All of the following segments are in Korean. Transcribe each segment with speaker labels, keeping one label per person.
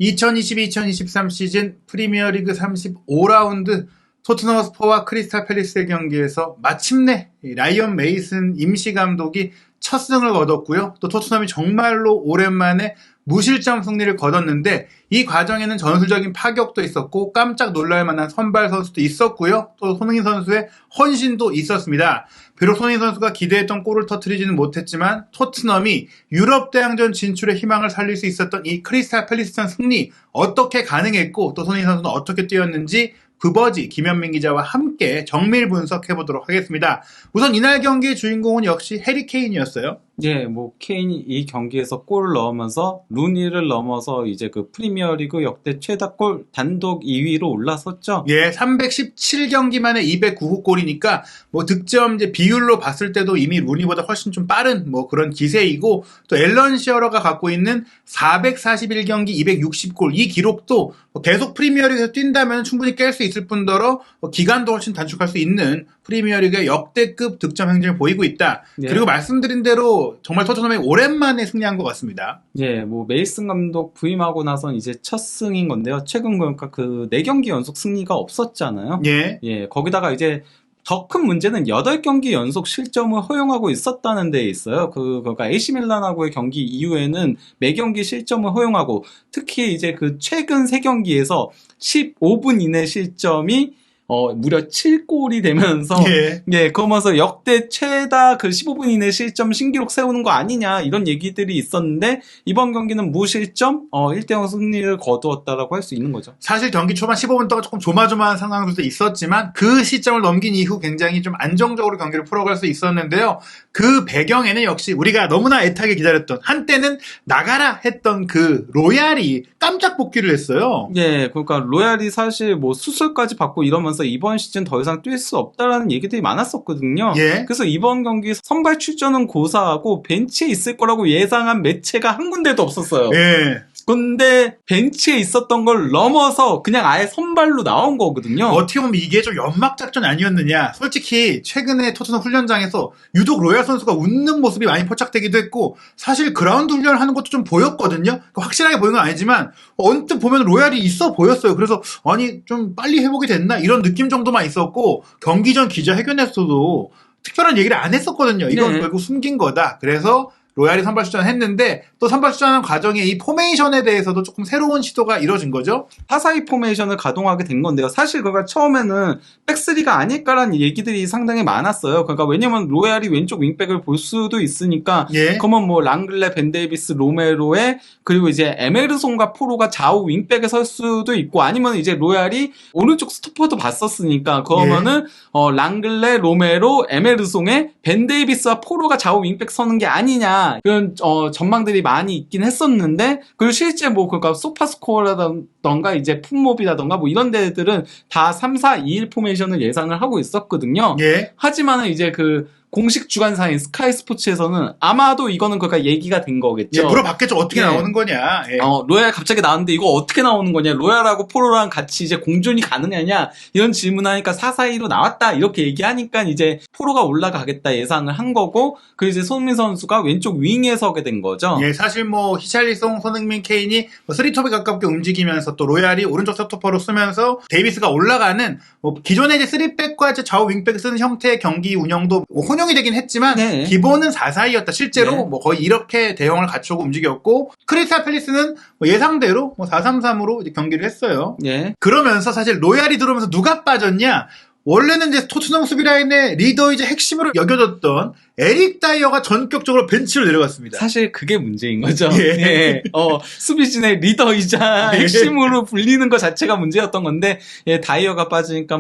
Speaker 1: 2022-2023 시즌 프리미어리그 35라운드 토트넘 허스퍼와 크리스탈 팰리스의 경기에서 마침내 라이언 메이슨 임시 감독이 첫 승을 거뒀고요. 또 토트넘이 정말로 오랜만에 무실점 승리를 거뒀는데 이 과정에는 전술적인 파격도 있었고 깜짝 놀랄 만한 선발 선수도 있었고요. 또 손흥민 선수의 헌신도 있었습니다. 비록 손흥민 선수가 기대했던 골을 터뜨리지는 못했지만 토트넘이 유럽 대항전 진출의 희망을 살릴 수 있었던 이 크리스탈 팰리스전 승리 어떻게 가능했고 또 손흥민 선수는 어떻게 뛰었는지 그버지 김현민 기자와 함께 정밀 분석해보도록 하겠습니다. 우선 이날 경기의 주인공은 역시 해리 케인이었어요.
Speaker 2: 예, 케인이 이 경기에서 골을 넣으면서 루니를 넘어서 이제 그 프리미어리그 역대 최다골 단독 2위로 올라섰죠.
Speaker 1: 예, 317경기 만에 209호 골이니까 득점 이제 비율로 봤을 때도 이미 루니보다 훨씬 좀 빠른 그런 기세이고 또 앨런 시어러가 갖고 있는 441경기 260골 이 기록도 계속 프리미어리그에서 뛴다면 충분히 깰 수 있을 뿐더러 기간도 훨씬 단축할 수 있는 프리미어리그의 역대급 득점 행진을 보이고 있다.
Speaker 2: 예.
Speaker 1: 그리고 말씀드린 대로 정말 토트넘이 오랜만에 승리한 것 같습니다.
Speaker 2: 예, 메이슨 감독 부임하고 나선 이제 첫 승인 건데요. 최근 그러니까 그 4경기 연속 승리가 없었잖아요.
Speaker 1: 예.
Speaker 2: 예, 거기다가 이제 더 큰 문제는 8경기 연속 실점을 허용하고 있었다는 데 있어요. 그러니까 AC 밀란하고의 경기 이후에는 매경기 실점을 허용하고 특히 이제 그 최근 3경기에서 15분 이내 실점이 무려 7골이 되면서, 그러면서 역대 최다 그 15분 이내 실점 신기록 세우는 거 아니냐, 이런 얘기들이 있었는데, 이번 경기는 무실점, 1대0 승리를 거두었다라고 할 수 있는 거죠.
Speaker 1: 사실 경기 초반 15분 동안 조금 조마조마한 상황들도 있었지만, 그 시점을 넘긴 이후 굉장히 좀 안정적으로 경기를 풀어갈 수 있었는데요. 그 배경에는 역시 우리가 너무나 애타게 기다렸던, 한때는 나가라 했던 그 로얄이 깜짝 복귀를 했어요.
Speaker 2: 예, 그러니까 로얄이 사실 수술까지 받고 이러면서 이번 시즌 더 이상 뛸 수 없다라는 얘기들이 많았었거든요.
Speaker 1: 예.
Speaker 2: 그래서 이번 경기 선발 출전은 고사하고 벤치에 있을 거라고 예상한 매체가 한 군데도 없었어요.
Speaker 1: 예.
Speaker 2: 근데 벤치에 있었던 걸 넘어서 그냥 아예 선발로 나온 거거든요.
Speaker 1: 어떻게 보면 이게 좀 연막 작전 아니었느냐. 솔직히 최근에 토트넘 훈련장에서 유독 로얄 선수가 웃는 모습이 많이 포착되기도 했고 사실 그라운드 훈련을 하는 것도 좀 보였거든요. 확실하게 보인 건 아니지만 언뜻 보면 로얄이 있어 보였어요. 그래서 아니 좀 빨리 회복이 됐나 이런 느낌 정도만 있었고 경기 전 기자회견에서도 특별한 얘기를 안 했었거든요. 이건 결국 숨긴 거다. 그래서 로얄이 선발 출전했는데 또 선발 출전하는 과정에 이 포메이션에 대해서도 조금 새로운 시도가 이뤄진 거죠.
Speaker 2: 4-4-2 포메이션을 가동하게 된 건데요. 사실 그가 처음에는 백스리가 아닐까라는 얘기들이 상당히 많았어요. 그러니까 왜냐면 로얄이 왼쪽 윙백을 볼 수도 있으니까 그러면 랑글레, 벤데이비스, 로메로에 그리고 이제 에메르송과 포로가 좌우 윙백에 설 수도 있고 아니면 이제 로얄이 오른쪽 스토퍼도 봤었으니까 그러면은 랑글레, 로메로, 에메르송에 벤데이비스와 포로가 좌우 윙백 서는 게 아니냐 그런 전망들이 많이 있긴 했었는데 그리고 실제 그러니까 소파스코어라던가 이제 풋몹이라던가 이런 데들은 다 3-4-2-1 포메이션을 예상을 하고 있었거든요. 하지만은 이제 그 공식 주간사인 스카이 스포츠에서는 아마도 이거는 그러니까 얘기가 된 거겠죠.
Speaker 1: 물어봤겠죠. 어떻게 나오는 거냐.
Speaker 2: 로얄 갑자기 나왔는데 이거 어떻게 나오는 거냐. 로얄하고 포로랑 같이 이제 공존이 가능하냐. 이런 질문하니까 4-4-2로 나왔다. 이렇게 얘기하니까 이제 포로가 올라가겠다 예상을 한 거고 그 이제 손흥민 선수가 왼쪽 윙에 서게 된 거죠.
Speaker 1: 사실 히샬리송, 손흥민, 케인이 3톱에 가깝게 움직이면서 또 로얄이 오른쪽 스토퍼로 쓰면서 데이비스가 올라가는 기존의 이제 3백과 이제 좌우 윙백을 쓰는 형태의 경기 운영도 혼용이 되긴 했지만 기본은 4-4-2였다. 실제로 거의 이렇게 대형을 갖추고 움직였고 크리스탈 팰리스는 예상대로 4-3-3으로 이제 경기를 했어요. 그러면서 사실 로얄이 들어오면서 누가 빠졌냐? 원래는 이제 토트넘 수비 라인의 리더이자 핵심으로 여겨졌던 에릭 다이어가 전격적으로 벤치로 내려갔습니다.
Speaker 2: 사실 그게 문제인 거죠. 수비진의 리더이자 핵심으로 불리는 것 자체가 문제였던 건데 다이어가 빠지니까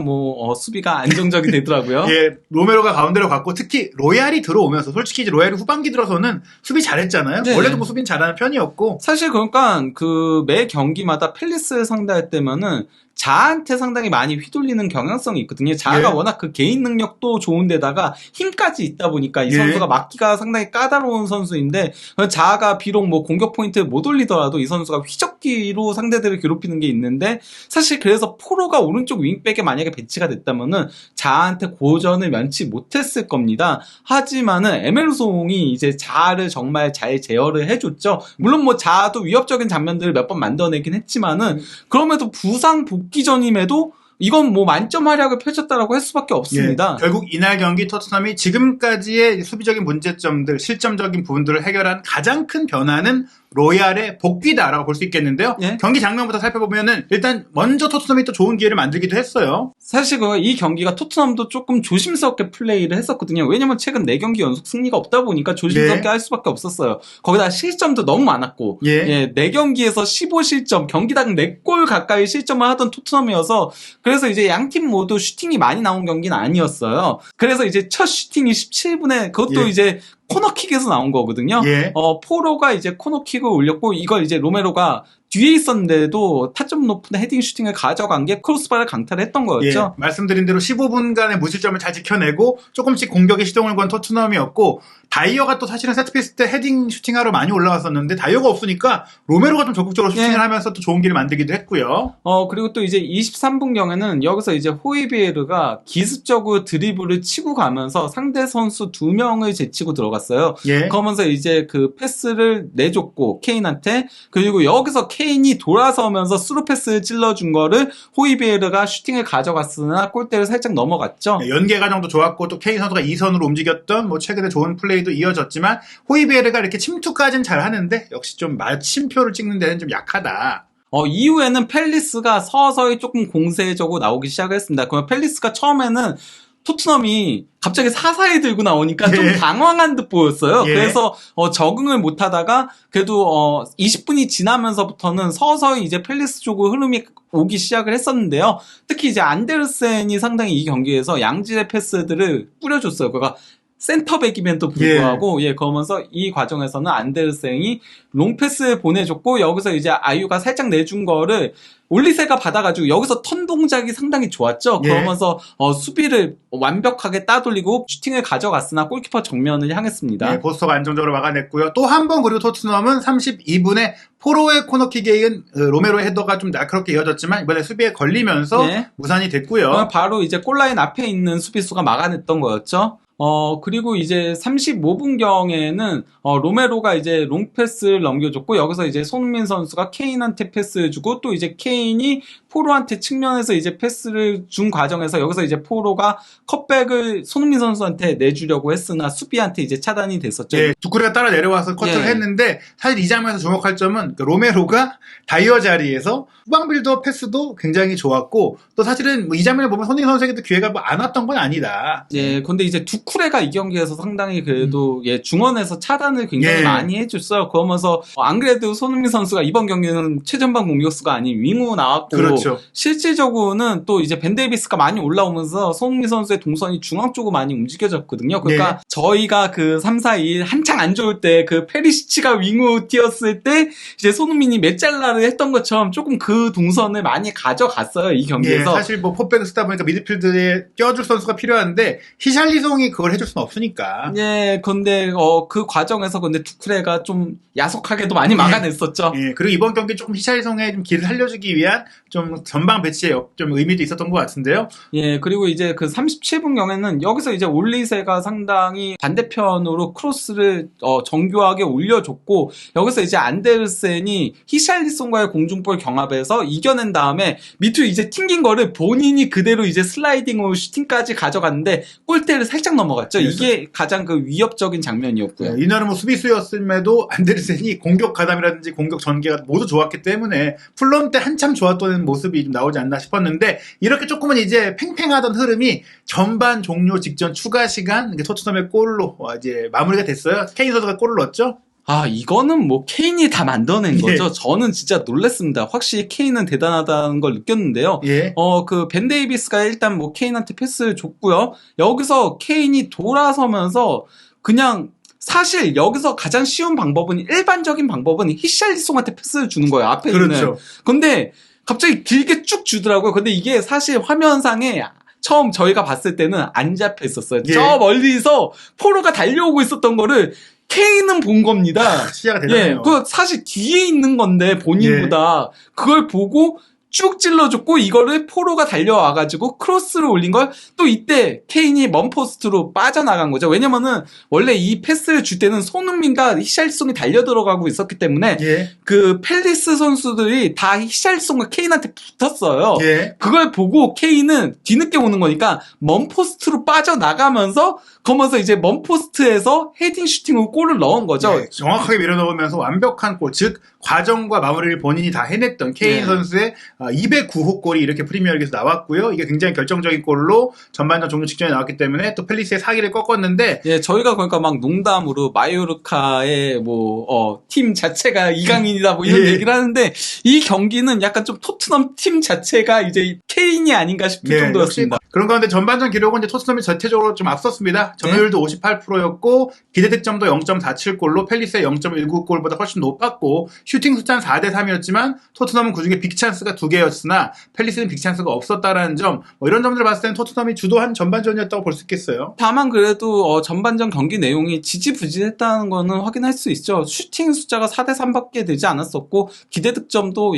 Speaker 2: 수비가 안정적이 되더라고요.
Speaker 1: 로메로가 가운데로 갔고 특히 로얄이 들어오면서 솔직히 이제 로얄이 후반기 들어서는 수비 잘했잖아요. 원래도 수비는 잘하는 편이었고
Speaker 2: 사실 그러니까 그 매 경기마다 팰리스를 상대할 때면은 자한테 상당히 많이 휘둘리는 경향성이 있거든요. 자아가
Speaker 1: 예.
Speaker 2: 워낙 그 개인 능력도 좋은데다가 힘까지 있다 보니까 이
Speaker 1: 예.
Speaker 2: 선수가 막기가 상당히 까다로운 선수인데 자아가 비록 뭐 공격 포인트를 못 올리더라도 이 선수가 휘적기로 상대들을 괴롭히는 게 있는데 사실 그래서 포로가 오른쪽 윙백에 만약에 배치가 됐다면은 자아한테 고전을 면치 못했을 겁니다. 하지만은 에메르송이 이제 자아를 정말 잘 제어를 해줬죠. 물론 뭐 자아도 위협적인 장면들을 몇 번 만들어내긴 했지만은 그럼에도 부상 복귀 전임에도 이건 뭐 만점 활약을 펼쳤다라고 할 수밖에 없습니다.
Speaker 1: 예, 결국 이날 경기 토트넘이 지금까지의 수비적인 문제점들, 실점적인 부분들을 해결한 가장 큰 변화는 로얄의 복귀다라고 볼 수 있겠는데요.
Speaker 2: 예?
Speaker 1: 경기 장면부터 살펴보면은 일단 먼저 토트넘이 또 좋은 기회를 만들기도 했어요.
Speaker 2: 사실 이 경기가 토트넘도 조금 조심스럽게 플레이를 했었거든요. 왜냐면 최근 4경기 연속 승리가 없다 보니까 조심스럽게
Speaker 1: 네.
Speaker 2: 할 수밖에 없었어요. 거기다 실점도 너무 많았고
Speaker 1: 예.
Speaker 2: 4경기에서 15실점, 경기당 4골 가까이 실점을 하던 토트넘이어서 그래서 이제 양팀 모두 슈팅이 많이 나온 경기는 아니었어요. 그래서 이제 첫 슈팅이 17분에 그것도
Speaker 1: 예.
Speaker 2: 이제 코너킥에서 나온 거거든요.
Speaker 1: 예.
Speaker 2: 포로가 이제 코너킥을 올렸고 이걸 이제 로메로가 뒤에 있었는데도 타점 높은 헤딩 슈팅을 가져간 게 크로스바를 강타를 했던 거였죠.
Speaker 1: 예, 말씀드린 대로 15분간의 무실점을 잘 지켜내고 조금씩 공격에 시동을 건 토트넘이었고 다이어가 또 사실은 세트피스 때 헤딩 슈팅하러 많이 올라왔었는데 다이어가 없으니까 로메로가 좀 적극적으로 슈팅을 하면서 또 좋은 기회를 만들기도 했고요.
Speaker 2: 그리고 또 이제 23분경에는 여기서 이제 호이비에르가 기습적으로 드리블을 치고 가면서 상대 선수 2명을 제치고 들어갔어요.
Speaker 1: 예.
Speaker 2: 그러면서 이제 그 패스를 내줬고 케인한테 그리고 여기서 케인이 돌아서면서 스루 패스를 찔러준 거를 호이비에르가 슈팅을 가져갔으나 골대를 살짝 넘어갔죠.
Speaker 1: 네, 연계 과정도 좋았고 또 케인 선수가 2선으로 움직였던 뭐 최근에 좋은 플레이도 이어졌지만 호이비에르가 이렇게 침투까지는 잘 하는데 역시 좀 마침표를 찍는 데는 좀 약하다.
Speaker 2: 이후에는 펠리스가 서서히 조금 공세적으로 나오기 시작을 했습니다. 그러면 펠리스가 처음에는 토트넘이 갑자기 사사에 들고 나오니까 좀 당황한 듯 보였어요.
Speaker 1: 예.
Speaker 2: 그래서 적응을 못 하다가 그래도 20분이 지나면서부터는 서서히 이제 펠리스 쪽으로 흐름이 오기 시작을 했었는데요. 특히 이제 안데르센이 상당히 이 경기에서 양질의 패스들을 뿌려줬어요. 그러니까 센터백임에도 불구하고 그러면서 이 과정에서는 안데르센이 롱패스 보내줬고 여기서 이제 아유가 살짝 내준 거를 올리세가 받아가지고 여기서 턴 동작이 상당히 좋았죠. 그러면서 수비를 완벽하게 따돌리고 슈팅을 가져갔으나 골키퍼 정면을 향했습니다.
Speaker 1: 네, 보스터가 안정적으로 막아냈고요. 또 한 번 그리고 토트넘은 32분에 포로의 코너킥에 이은 로메로의 헤더가 좀 날카롭게 이어졌지만 이번에 수비에 걸리면서 무산이 됐고요.
Speaker 2: 바로 이제 골라인 앞에 있는 수비수가 막아냈던 거였죠. 그리고 이제 35분경에는 로메로가 이제 롱패스를 넘겨줬고 여기서 이제 손흥민 선수가 케인한테 패스해주고 또 이제 케인이 포로한테 측면에서 이제 패스를 준 과정에서 여기서 이제 포로가 컷백을 손흥민 선수한테 내주려고 했으나 수비한테 이제 차단이 됐었죠.
Speaker 1: 예, 두쿠레가 따라 내려와서 커트를 했는데 사실 이 장면에서 주목할 점은 로메로가 다이어 자리에서 후방 빌더 패스도 굉장히 좋았고 또 사실은 뭐 이 장면을 보면 손흥민 선수에게도 기회가 뭐 안 왔던 건 아니다.
Speaker 2: 예, 근데 이제 두쿠레가 이 경기에서 상당히 그래도 중원에서 차단을 굉장히 많이 해줬어요. 그러면서 안 그래도 손흥민 선수가 이번 경기는 최전방 공격수가 아닌 윙으로 나왔고
Speaker 1: 그렇죠.
Speaker 2: 실질적으로는 또 이제 벤 데이비스가 많이 올라오면서 손흥민 선수의 동선이 중앙 쪽으로 많이 움직여졌거든요. 그러니까 저희가 그 3-4-2 한창 안 좋을 때 그 페리시치가 윙으로 뛰었을 때 이제 손흥민이 메짤라를 했던 것처럼 조금 그 동선을 많이 가져갔어요. 이 경기에서.
Speaker 1: 사실 뭐 포백을 쓰다 보니까 미드필드에 껴줄 선수가 필요한데 히샬리송이 그걸 해줄 수는 없으니까.
Speaker 2: 근데 그 과정에서 근데 두쿠레가 좀 야속하게도 많이 막아냈었죠.
Speaker 1: 그리고 이번 경기 조금 히샬리송의 좀 길을 살려주기 위한 좀 전방 배치에 좀 의미도 있었던 것 같은데요.
Speaker 2: 그리고 이제 그 37분경에는 여기서 이제 올리세가 상당히 반대편으로 크로스를 정교하게 올려줬고 여기서 이제 안데르센이 히샬리송과의 공중볼 경합에서 이겨낸 다음에 밑으로 이제 튕긴 거를 본인이 그대로 이제 슬라이딩으로 슈팅까지 가져갔는데 골대를 살짝 넘어갔죠. 이게 가장 그 위협적인 장면이었고요.
Speaker 1: 이날은 뭐 수비수였음에도 안데르센이 공격 가담이라든지 공격 전개가 모두 좋았기 때문에 풀럼 때 한참 좋았던 모습이 좀 나오지 않나 싶었는데 이렇게 조금은 이제 팽팽하던 흐름이 전반 종료 직전 추가 시간 토트넘의 골로 이제 마무리가 됐어요. 케인 선수가 골을 넣었죠.
Speaker 2: 이거는 뭐 케인이 다 만들어낸 거죠. 저는 진짜 놀랐습니다. 확실히 케인은 대단하다는 걸 느꼈는데요. 그 벤 데이비스가 일단 뭐 케인한테 패스를 줬고요. 여기서 케인이 돌아서면서 그냥 사실 여기서 가장 쉬운 방법은 일반적인 방법은 히샬리송한테 패스를 주는 거예요. 앞에 있는. 근데 갑자기 길게 쭉 주더라고요. 근데 이게 사실 화면상에 처음 저희가 봤을 때는 안 잡혀 있었어요.
Speaker 1: 예.
Speaker 2: 저 멀리서 포로가 달려오고 있었던 거를 케인은 본 겁니다.
Speaker 1: 시야가 대단해요.
Speaker 2: 예, 그 사실 뒤에 있는 건데 본인보다 그걸 보고 쭉 찔러줬고 이거를 포로가 달려와가지고 크로스를 올린 걸 또 이때 케인이 먼포스트로 빠져나간 거죠. 왜냐면은 원래 이 패스를 줄 때는 손흥민과 히샬리송이 달려 들어가고 있었기 때문에
Speaker 1: 예.
Speaker 2: 그 팰리스 선수들이 다 히샬리송과 케인한테 붙었어요.
Speaker 1: 예.
Speaker 2: 그걸 보고 케인은 뒤늦게 오는 거니까 먼포스트로 빠져나가면서 그러면서 이제 먼포스트에서 헤딩 슈팅으로 골을 넣은 거죠.
Speaker 1: 예. 정확하게 밀어넣으면서 완벽한 골, 즉 과정과 마무리를 본인이 다 해냈던 케인
Speaker 2: 네.
Speaker 1: 선수의 209호 골이 이렇게 프리미어리그에서 나왔고요. 이게 굉장히 결정적인 골로 전반전 종료 직전에 나왔기 때문에 또 팰리스의 사기를 꺾었는데
Speaker 2: 예, 저희가 그러니까 막 농담으로 마요르카의 팀 자체가 이강인이다 뭐 이런
Speaker 1: 예.
Speaker 2: 얘기를 하는데 이 경기는 약간 좀 토트넘 팀 자체가 이제 케인이 아닌가 싶을 정도였습니다.
Speaker 1: 역시 그런 가운데 전반전 기록은 이제 토트넘이 전체적으로 좀 앞섰습니다. 점유율도 58%였고 기대 득점도 0.47골로 팰리스의 0.19골보다 훨씬 높았고 슈팅 숫자는 4대 3이었지만 토트넘은 그중에 빅찬스가 2개였으나 팰리스는 빅찬스가 없었다라는 점 이런 점들을 봤을 때는 토트넘이 주도한 전반전이었다고 볼 수 있겠어요.
Speaker 2: 다만 그래도 전반전 경기 내용이 지지부진했다는 거는 확인할 수 있죠. 슈팅 숫자가 4대 3밖에 되지 않았었고 기대 득점도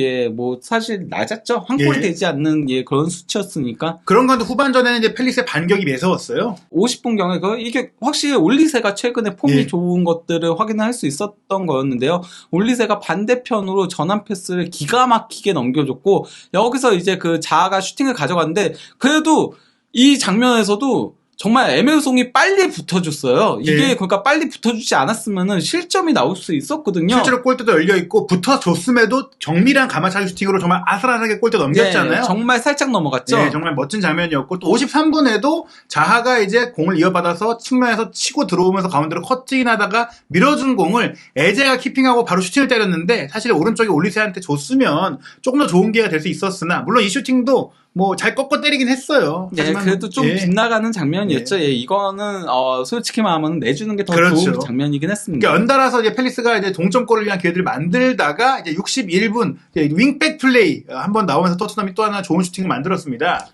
Speaker 2: 사실 낮았죠. 한 골이 되지 않는 그런 수치였으니까.
Speaker 1: 그런 가운데 후반전에는 이제 팰리스의 반격이 매서웠어요.
Speaker 2: 50분경에 이게 확실히 올리세가 최근에 폼이 좋은 것들을 확인할 수 있었던 거였는데요. 올리세가 반대편으로 전환 패스를 기가 막히게 넘겨줬고 여기서 이제 그 자아가 슈팅을 가져갔는데 그래도 이 장면에서도 정말 에메르송이 빨리 붙어줬어요. 이게 그러니까 빨리 붙어주지 않았으면은 실점이 나올 수 있었거든요.
Speaker 1: 실제로 골대도 열려있고 붙어줬음에도 정밀한 가마차기 슈팅으로 정말 아슬아슬하게 골대 넘겼잖아요.
Speaker 2: 정말 살짝 넘어갔죠.
Speaker 1: 네, 정말 멋진 장면이었고 또 53분에도 자하가 이제 공을 이어받아서 측면에서 치고 들어오면서 가운데로 커팅하다가 밀어준 공을 에제가 키핑하고 바로 슈팅을 때렸는데 사실 오른쪽에 올리세한테 줬으면 조금 더 좋은 기회가 될 수 있었으나 물론 이 슈팅도 잘 꺾어 때리긴 했어요.
Speaker 2: 하지만 그래도 좀 빗나가는 장면이었죠. 이거는 솔직히 말하면 내주는 게 더 좋은 장면이긴 했습니다.
Speaker 1: 그러니까 연달아서 이제 팰리스가 이제 동점골을 위한 기회들을 만들다가 이제 61분 윙백 플레이 한번 나오면서 토트넘이 또 하나 좋은 슈팅을 만들었습니다.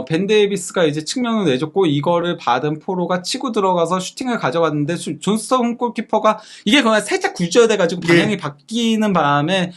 Speaker 2: 벤 데이비스가 이제 측면을 내줬고 이거를 받은 포로가 치고 들어가서 슈팅을 가져갔는데 존스턴 골키퍼가 이게 그냥 살짝 굴절돼가지고 방향이 바뀌는 바람에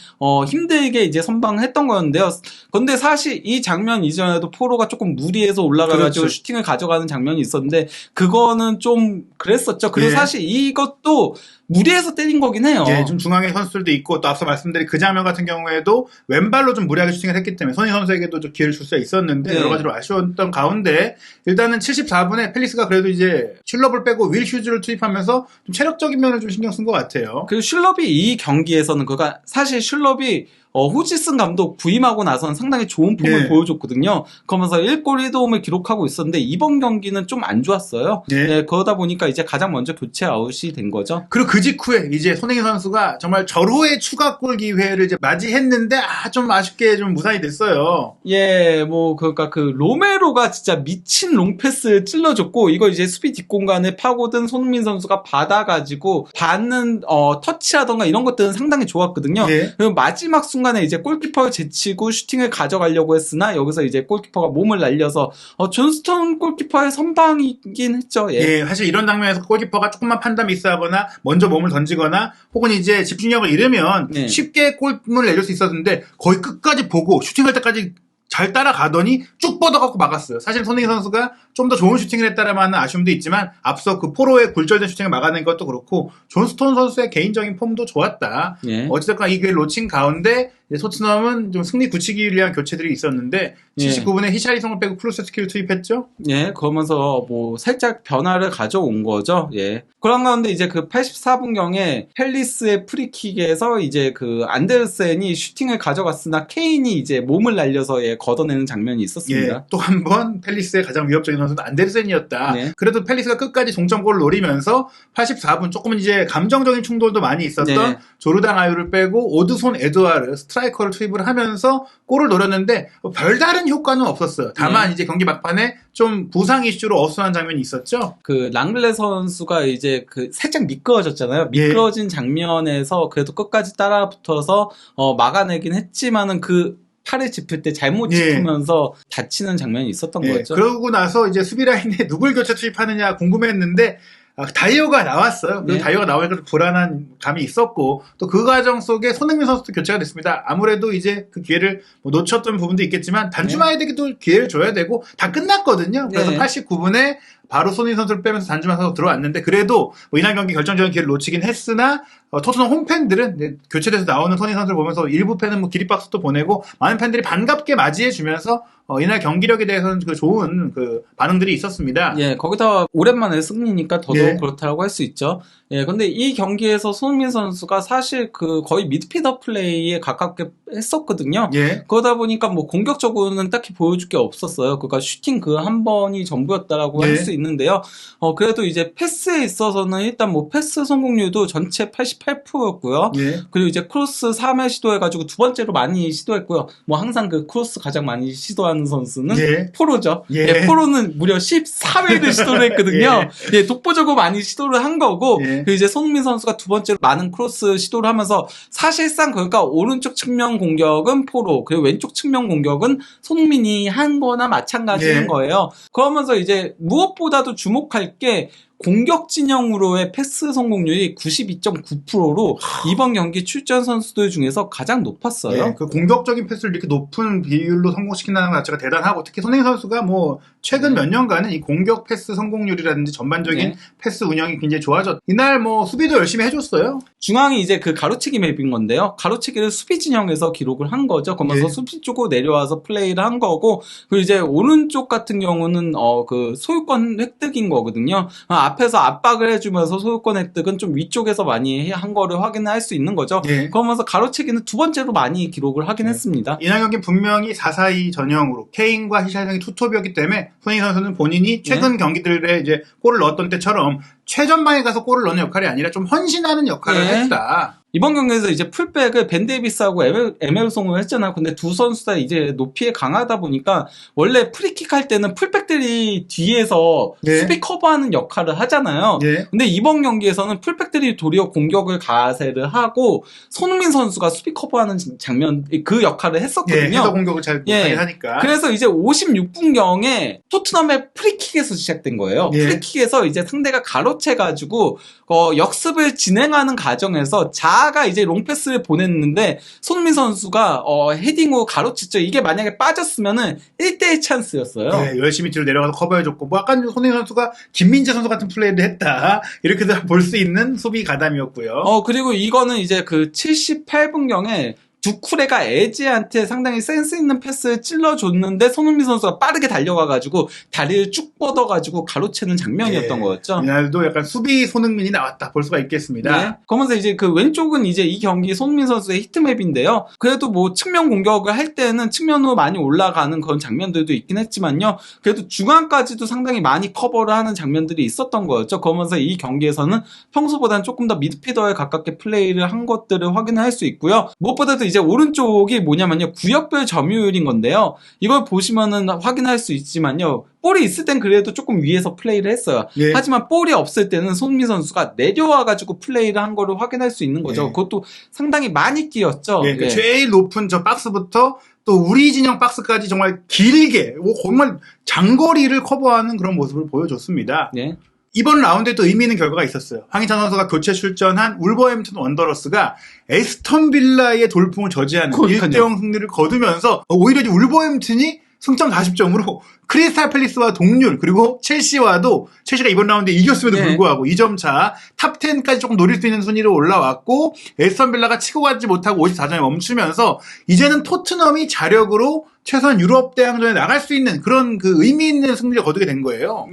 Speaker 2: 힘들게 이제 선방을 했던 거였는데요. 근데 사실 이 장면 이전에도 포로가 조금 무리해서 올라가가지고 슈팅을 가져가는 장면이 있었는데 그거는 좀 그랬었죠. 그리고 사실 이것도 무리해서 때린 거긴 해요.
Speaker 1: 좀 중앙에 선수들도 있고 또 앞서 말씀드린 그 장면 같은 경우에도 왼발로 좀 무리하게 슈팅을 했기 때문에 손흥민 선수에게도 좀 기회를 줄 수가 있었는데 여러 가지로 아쉬웠던 가운데 일단은 74분에 팰리스가 그래도 이제 슐럽을 빼고 윌 휴즈를 투입하면서 좀 체력적인 면을 좀 신경 쓴 것 같아요.
Speaker 2: 그리고 슐럽이 이 경기에서는 그러니까 사실 슐럽이 호지슨 감독 부임하고 나서는 상당히 좋은 폼을 보여줬거든요. 그러면서 1골 1도움을 기록하고 있었는데 이번 경기는 좀 안 좋았어요. 그러다 보니까 이제 가장 먼저 교체 아웃이 된 거죠.
Speaker 1: 그리고 그 직후에 이제 손흥민 선수가 정말 절호의 추가골 기회를 이제 맞이했는데 좀 아쉽게 좀 무산이 됐어요.
Speaker 2: 그러니까 그 로메로가 진짜 미친 롱패스를 찔러줬고 이거 이제 수비 뒷공간에 파고든 손흥민 선수가 받아가지고 받는 터치라던가 이런 것들은 상당히 좋았거든요. 그리고 마지막 순간 순간에 이제 골키퍼를 제치고 슈팅을 가져가려고 했으나 여기서 이제 골키퍼가 몸을 날려서 존스턴 골키퍼의 선방이긴 했죠.
Speaker 1: 사실 이런 장면에서 골키퍼가 조금만 판단 미스하거나 먼저 몸을 던지거나 혹은 이제 집중력을 잃으면 쉽게 골문을 내줄 수 있었는데 거의 끝까지 보고 슈팅할 때까지 잘 따라가더니 쭉 뻗어갖고 막았어요. 사실 손흥민 선수가 좀 더 좋은 슈팅을 했다라는 아쉬움도 있지만 앞서 그 포로의 굴절된 슈팅을 막아낸 것도 그렇고 존스톤 선수의 개인적인 폼도 좋았다. 어찌됐거나 이 기회를 놓친 가운데 토트넘은 좀 승리 굳히기 위한 교체들이 있었는데 79분에 히샬리송을 빼고 클루세스키를 투입했죠.
Speaker 2: 그러면서 뭐 살짝 변화를 가져온 거죠. 그런 가운데 이제 그 84분경에 팰리스의 프리킥에서 이제 그 안데르센이 슈팅을 가져갔으나 케인이 이제 몸을 날려서 걷어내는 장면이 있었습니다.
Speaker 1: 또 한 번 팰리스의 가장 위협적인 선수는 안데르센이었다. 그래도 팰리스가 끝까지 동점골을 노리면서 84분 조금은 이제 감정적인 충돌도 많이 있었던 조르단 아유를 빼고 오드손 에드와르 스트라이커를 투입을 하면서 골을 노렸는데 별다른 효과는 없었어요. 다만 이제 경기 막판에 좀 부상 이슈로 어수선한 장면이 있었죠.
Speaker 2: 그 랑글레 선수가 이제 그 살짝 미끄러졌잖아요. 미끄러진 장면에서 그래도 끝까지 따라붙어서 막아내긴 했지만은 그 팔을 짚을 때 잘못 짚으면서 다치는 장면이 있었던 거죠.
Speaker 1: 그러고 나서 이제 수비 라인에 누굴 교체 투입하느냐 궁금했는데 다이어가 나왔어요. 다이어가 나오니까 불안한 감이 있었고 또 그 과정 속에 손흥민 선수도 교체가 됐습니다. 아무래도 이제 그 기회를 놓쳤던 부분도 있겠지만 단주마에게도 기회를 줘야 되고 다 끝났거든요. 그래서 89분에 바로 손흥민 선수를 빼면서 단주마 선수가 들어왔는데 그래도 이날 경기 결정적인 기회를 놓치긴 했으나 토트넘 홈팬들은 교체돼서 나오는 손흥민 선수를 보면서 일부 팬은 기립박수도 보내고 많은 팬들이 반갑게 맞이해주면서 이날 경기력에 대해서는 좋은 반응들이 있었습니다.
Speaker 2: 거기다 오랜만에 승리니까 더더욱 그렇다고 할 수 있죠. 근데 이 경기에서 손흥민 선수가 사실 거의 미드필더 플레이에 가깝게 했었거든요. 그러다 보니까 공격적으로는 딱히 보여줄 게 없었어요. 그러니까 슈팅 한 번이 전부였다라고 할 수 있는데요. 그래도 이제 패스에 있어서는 일단 패스 성공률도 전체 88%였고요. 그리고 이제 크로스 3회 시도해가지고 두 번째로 많이 시도했고요. 항상 크로스 가장 많이 시도하는 선수는 포로죠. 포로는 무려 14회를 시도를 했거든요. 독보적으로 많이 시도를 한 거고, 그리고 이제 손흥민 선수가 두 번째로 많은 크로스 시도를 하면서 사실상 그러니까 오른쪽 측면 공격은 포로, 그리고 왼쪽 측면 공격은 손흥민이 한 거나 마찬가지인 거예요. 그러면서 이제 무엇보다도 주목할 게 공격 진영으로의 패스 성공률이 92.9%로 이번 경기 출전 선수들 중에서 가장 높았어요.
Speaker 1: 공격적인 패스를 이렇게 높은 비율로 성공시킨다는 것 자체가 대단하고 특히 손흥민 선수가 최근 몇 년간은 이 공격 패스 성공률이라든지 전반적인 패스 운영이 굉장히 좋아졌. 이날 수비도 열심히 해줬어요.
Speaker 2: 중앙이 이제 가로채기 맵인 건데요. 가로채기를 수비 진영에서 기록을 한 거죠. 그러면서 수비 쪽으로 내려와서 플레이를 한 거고, 그리고 이제 오른쪽 같은 경우는 소유권 획득인 거거든요. 앞에서 압박을 해주면서 소유권 획득은 좀 위쪽에서 많이 한 거를 확인할 수 있는 거죠. 그러면서 가로채기는 두 번째로 많이 기록을 하긴 했습니다.
Speaker 1: 이날 경기 분명히 4-4-2 전형으로 케인과 히샬성이 투톱이었기 때문에 손흥민 선수는 본인이 최근 경기들에 이제 골을 넣었던 때처럼 최전방에 가서 골을 넣는 역할이 아니라 좀 헌신하는 역할을 했다.
Speaker 2: 이번 경기에서 이제 풀백을 벤 데이비스하고 에멜송을 했잖아요. 근데 두 선수 다 이제 높이에 강하다 보니까 원래 프리킥 할 때는 풀백들이 뒤에서 수비 커버하는 역할을 하잖아요. 근데 이번 경기에서는 풀백들이 도리어 공격을 가세를 하고 손흥민 선수가 수비 커버하는 장면 그 역할을 했었거든요.
Speaker 1: 해서 공격을 잘 하니까.
Speaker 2: 그래서 이제 56분경에 토트넘의 프리킥에서 시작된 거예요. 프리킥에서 이제 상대가 가로채가지고 역습을 진행하는 과정에서 자아가 이제 롱패스를 보냈는데 손흥민 선수가 헤딩으로 가로챘죠. 이게 만약에 빠졌으면은 1대1 찬스였어요.
Speaker 1: 열심히 뒤로 내려가서 커버해줬고 약간 손흥민 선수가 김민재 선수 같은 플레이를 했다. 이렇게도 볼 수 있는 수비 가담이었고요.
Speaker 2: 그리고 이거는 이제 78분경에 두쿠레가 에지한테 상당히 센스 있는 패스를 찔러줬는데 손흥민 선수가 빠르게 달려가가지고 다리를 쭉 뻗어가지고 가로채는 장면이었던 거였죠.
Speaker 1: 이날도 약간 수비 손흥민이 나왔다 볼 수가 있겠습니다.
Speaker 2: 그러면서 이제 왼쪽은 이제 이 경기 손흥민 선수의 히트맵인데요. 그래도 측면 공격을 할 때는 측면으로 많이 올라가는 그런 장면들도 있긴 했지만요. 그래도 중앙까지도 상당히 많이 커버를 하는 장면들이 있었던 거였죠. 그러면서 이 경기에서는 평소보다는 조금 더 미드필더에 가깝게 플레이를 한 것들을 확인할 수 있고요. 무엇보다도 이제 오른쪽이 뭐냐면요. 구역별 점유율인 건데요. 이걸 보시면은 확인할 수 있지만요. 볼이 있을 땐 그래도 조금 위에서 플레이를 했어요. 하지만 볼이 없을 때는 손흥민 선수가 내려와가지고 플레이를 한 거를 확인할 수 있는 거죠. 그것도 상당히 많이 뛰었죠.
Speaker 1: 제일 높은 저 박스부터 또 우리 진영 박스까지 정말 길게, 정말 장거리를 커버하는 그런 모습을 보여줬습니다. 이번 라운드에 또 의미 있는 결과가 있었어요. 황희찬 선수가 교체 출전한 울버햄튼 원더러스가 에스턴 빌라의 돌풍을 저지하는 1대0 승리를 거두면서 오히려 울버햄튼이 승점 40점으로 크리스탈 팰리스와 동률, 그리고 첼시가 이번 라운드에 이겼음에도 불구하고 2점 차 탑 10까지 조금 노릴 수 있는 순위로 올라왔고 에스턴 빌라가 치고 가지 못하고 54점에 멈추면서 이제는 토트넘이 자력으로 최소한 유럽 대항전에 나갈 수 있는 그런 의미 있는 승리를 거두게 된 거예요.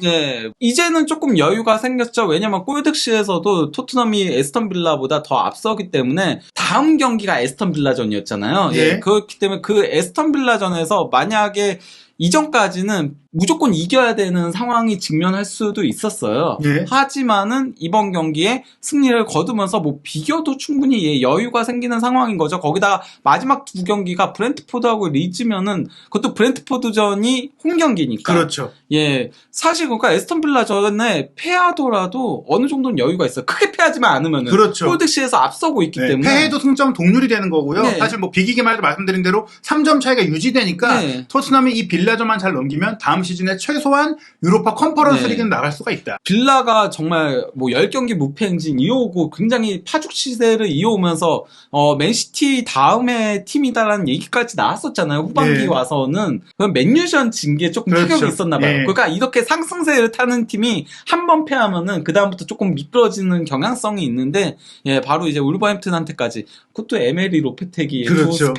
Speaker 2: 이제는 조금 여유가 생겼죠. 왜냐면 골득실에서도 토트넘이 에스턴 빌라보다 더 앞서기 때문에 다음 경기가 에스턴 빌라전이었잖아요. 그렇기 때문에 그 에스턴 빌라전에서 만약에 이전까지는 무조건 이겨야 되는 상황이 직면할 수도 있었어요.
Speaker 1: 예.
Speaker 2: 하지만은 이번 경기에 승리를 거두면서 뭐 비겨도 충분히 예, 여유가 생기는 상황인 거죠. 거기다가 마지막 두 경기가 브렌트포드하고 리즈면은 그것도 브렌트포드전이 홈 경기니까.
Speaker 1: 그렇죠.
Speaker 2: 예, 사실 그러니까 에스턴 빌라전에 패하더라도 어느 정도는 여유가 있어요. 크게 패하지만 않으면은
Speaker 1: 그렇죠.
Speaker 2: 골드시에서 앞서고 있기
Speaker 1: 네,
Speaker 2: 때문에
Speaker 1: 패해도 승점 동률이 되는 거고요.
Speaker 2: 네.
Speaker 1: 사실 뭐 비기기만 해도 말씀드린 대로 3점 차이가 유지되니까
Speaker 2: 네.
Speaker 1: 토트넘이 이 빌라전만 잘 넘기면 다음 시즌에 최소한 유로파 컨퍼런스
Speaker 2: 네.
Speaker 1: 리그는 나갈 수가 있다.
Speaker 2: 빌라가 정말 뭐 10경기 무패 행진 이어오고 굉장히 파죽 시세를 이어오면서 맨시티 다음에 팀이다라는 얘기까지 나왔었잖아요. 후반기
Speaker 1: 네.
Speaker 2: 와서는 맨유전 진 게 조금
Speaker 1: 그렇죠.
Speaker 2: 타격이 있었나 봐요.
Speaker 1: 네.
Speaker 2: 그러니까 이렇게 상승세를 타는 팀이 한 번 패하면은 그다음부터 조금 미끄러지는 경향성이 있는데 예, 바로 이제 울버햄튼한테까지 그것도 에메리 로페테기
Speaker 1: 그렇죠.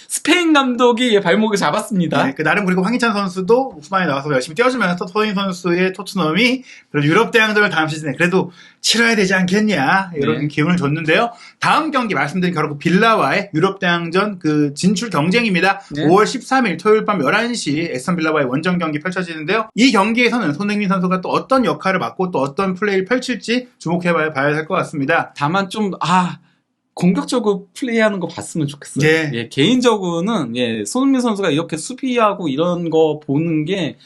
Speaker 2: 스페인 감독이 발목을 잡았습니다.
Speaker 1: 네, 나름 그리고 황희찬 선수도 후반에 나와서 열심히 뛰어주면서 손흥민 선수의 토트넘이 유럽 대항전을 다음 시즌에 그래도 치러야 되지 않겠냐 이런
Speaker 2: 네.
Speaker 1: 기운을 줬는데요. 다음 경기 말씀드린 결국 빌라와의 유럽 대항전 그 진출 경쟁입니다.
Speaker 2: 네.
Speaker 1: 5월 13일 토요일 밤 11시 에스턴 빌라와의 원정 경기 펼쳐지는데요. 이 경기에서는 손흥민 선수가 또 어떤 역할을 맡고 또 어떤 플레이를 펼칠지 주목해봐야 될 것 같습니다.
Speaker 2: 다만 좀 공격적으로 플레이하는 거 봤으면 좋겠어요.
Speaker 1: 예.
Speaker 2: 예, 개인적으로는 손흥민 선수가 이렇게 수비하고 이런 거 보는 게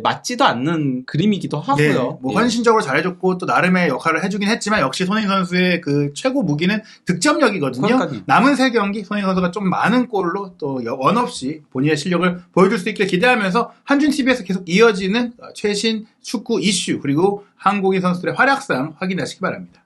Speaker 2: 맞지도 않는 그림이기도 하고요.
Speaker 1: 네, 뭐 헌신적으로 잘해줬고 또 나름의 역할을 해주긴 했지만 역시 손흥민 선수의 그 최고 무기는 득점력이거든요.
Speaker 2: 그러니까요.
Speaker 1: 남은 3경기 손흥민 선수가 좀 많은 골로 또 원 없이 본인의 실력을 보여줄 수 있길 기대하면서 한준TV에서 계속 이어지는 최신 축구 이슈 그리고 한국인 선수들의 활약상 확인하시기 바랍니다.